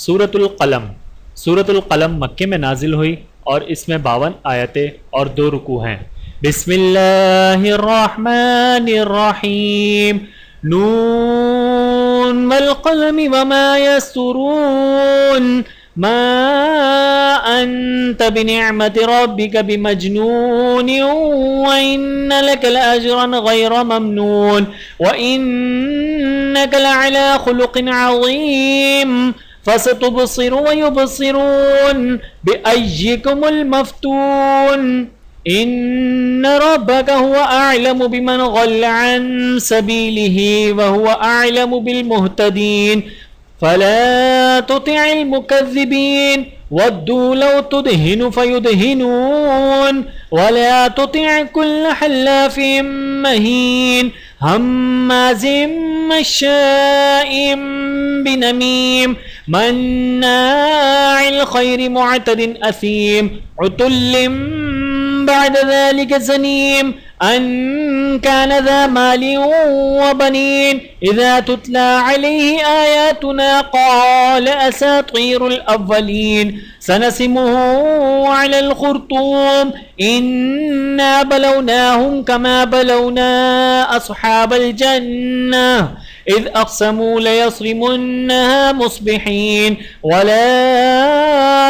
सूरतुल कलम। सूरतुल कलम मक्के में नाजिल हुई और इसमें 52 आयतें और 2 रुकू हैं। बिस्मिल्लाहिर्रहमानिर्रहीम। नून वल क़लमि वमा यस्तुरून मा अंत बिनिअमति रब्बिका बिमजनून व इन्न लक लअजरन गैर ममनून व इन्नका लअला खुलुक़िन अज़ीम फसतुबसिरु व युबसिरून बिअय्यिकुमुल मफ्तून इन्न रब्बका हुवा अअलमु बिमन ज़ल्ल अन सबीलिही व हुवा अअलमु बिल मुहतदीन फला तुतिअल मुकज़्ज़िबीन वद्दू लौ तुदहिनु फयुदहिनून वला तुतिअ कुल्ल हल्लाफिन महीन हम्माज़िम मश्शाइन बिनमीम मन्नाइल खैरि मुअतदिन असीम उतुल्लिम बाद ज़ालिका ज़नीम अन कान ज़ा मालिन व बनीन इज़ा तुतला अलैहि आयातुना क़ाल असातीरुल अव्वलीन सनसिमुहु अलल खुर्तूम इन्ना बलौनाहुम कमा बलौना अस्हाबल जन्नह इज़ अक़समू लयस्रिमुन्नहा मुस्बिहीन वला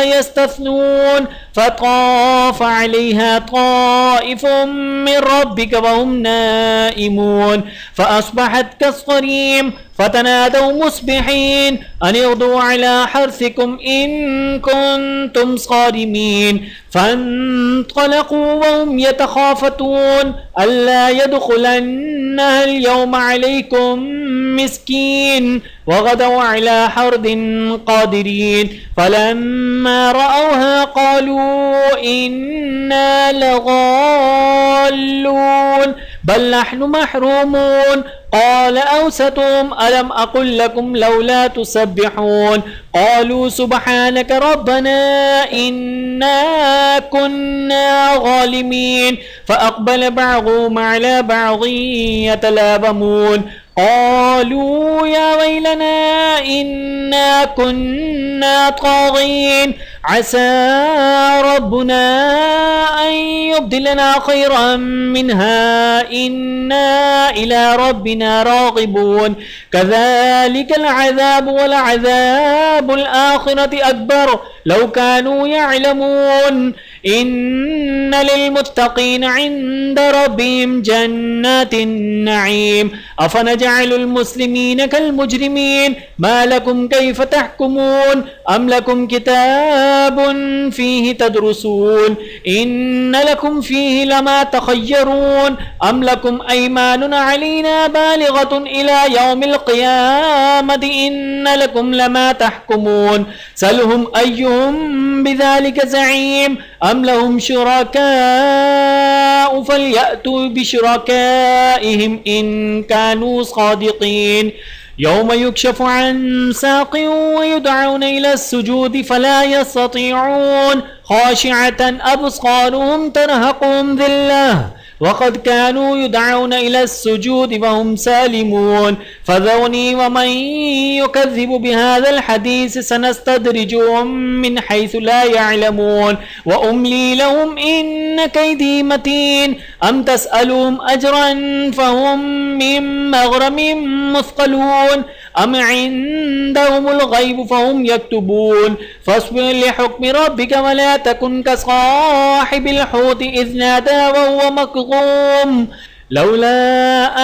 यस्तस्नून फताफ़ अलैहा ताइफ़ुम मिन रब्बिका वहुम नाइमून फ़अस्बहत कस्सरीम फ़तनादौ मुस्बिहीन अन इग़दू अला हर्सिकुम इन कुन्तुम सारिमीन फ़न्तलक़ू वहुम यतख़ाफ़तून अल्ला यदख़ुलन्नहा अल-यौम अलैकुम मिस्कीन वग़दौ अला हर्दिन क़ादिरीन फ़लम्मा रअवहा क़ालू इन्ना लग़ाल्लून बल नहनु महरूमून क़ाल औसतुहुम अलम अक़ुल लकुम लौला तुसब्बिहून क़ालू सुब्हानक रब्बना इन्ना कुन्ना ज़ालिमीन फ़अक़बल बअज़ुहुम अला बअज़िन यतलावमून क़ालू या वैलना इन्ना कुन्ना ताग़ीन असा रब्बुना अन युब्दिलना खैरन मिन्हा इन्ना इला रब्बिना राग़िबून कज़ालिकल अज़ाबु वल अज़ाबुल आख़िरति अकबर लौ कानू यअलमून इन्न लिलमुत्तक़ीन इन्द रब्बिहिम जन्नातिन नईम अफ़नजअलुल मुस्लिमीन कल मुजरिमीन मा लकुम कैफ़ तहकुमून अम लकुम किताबुन फ़ीहि तदरुसून इन्न लकुम फ़ीहि लमा तख़य्यरून अम लकुम अयमानुन अलैना बालिग़तुन इला यौमिल क़ियामति इन्न लकुम लमा तहकुमून सलहुम अय्युहुम बिज़ालिका ज़ईम अम लहुम शुरकाउ फ़लयअतू बिशुरकाइहिम इन कानू सादिक़ीन यौम युक्शफ़ु अन साक़िन व युदअऊन इला अस्सुजूद फ़ला यस्ततीऊन ख़ाशिअतन अब्सारुहुम तरहक़ुहुम ज़िल्लह वक़द कानू युदअऊन इला अस्सुजूद वहुम सालिमून फ़ज़रनी वमन युकज़्ज़िबु बिहाज़ल हदीस सनस्तद्रिजुहुम मिन हैसु ला यअलमून व उम्ली लहुम इन्न कैदी मतीन अम तसअलुहुम अजरन फ़हुम मिन मग़रमिन मुस्क़लून अम इंदहुमुल ग़ैब फ़हुम यक्तुबून फ़स्बिर लिहुक्मि रब्बिका वला तकुन कसाहिबिल हूति इज़ नादा वहुव मकज़ूम लौला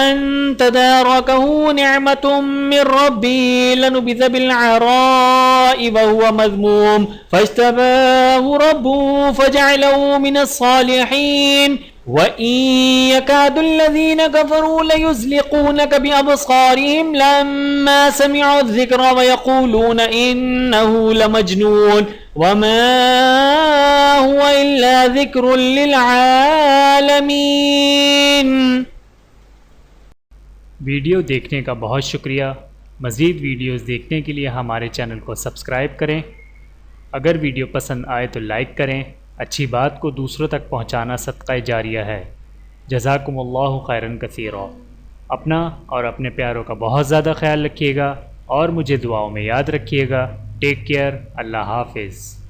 अन तदारकहु निअमतुम मिन रब्बिही लनुबिज़ बिलअराइ वहुव मज़मूम फ़ज्तबाहु रब्बुहु फ़जअलहु मिनस्सालिहीन वइन यकादुल्लज़ीन कफ़रू लयुज़्लिक़ूनक बिअब्सारिहिम लम्मा समिअु ज़िक्र वयक़ूलून इन्नहु लमजनून वमा हुवा इल्ला ज़िक्रुन लिलआलमीन। वीडियो देखने का बहुत शुक्रिया। मज़ीद वीडियोज़ देखने के लिए हमारे चैनल को सब्सक्राइब करें। अगर वीडियो पसंद आए तो लाइक करें। अच्छी बात को दूसरों तक पहुंचाना सदक़ा जारिया है। जज़ाकुमुल्लाहु खैरन कसीरा। अपना और अपने प्यारों का बहुत ज़्यादा ख्याल रखिएगा और मुझे दुआओं में याद रखिएगा। टेक केयर, अल्लाह हाफिज़।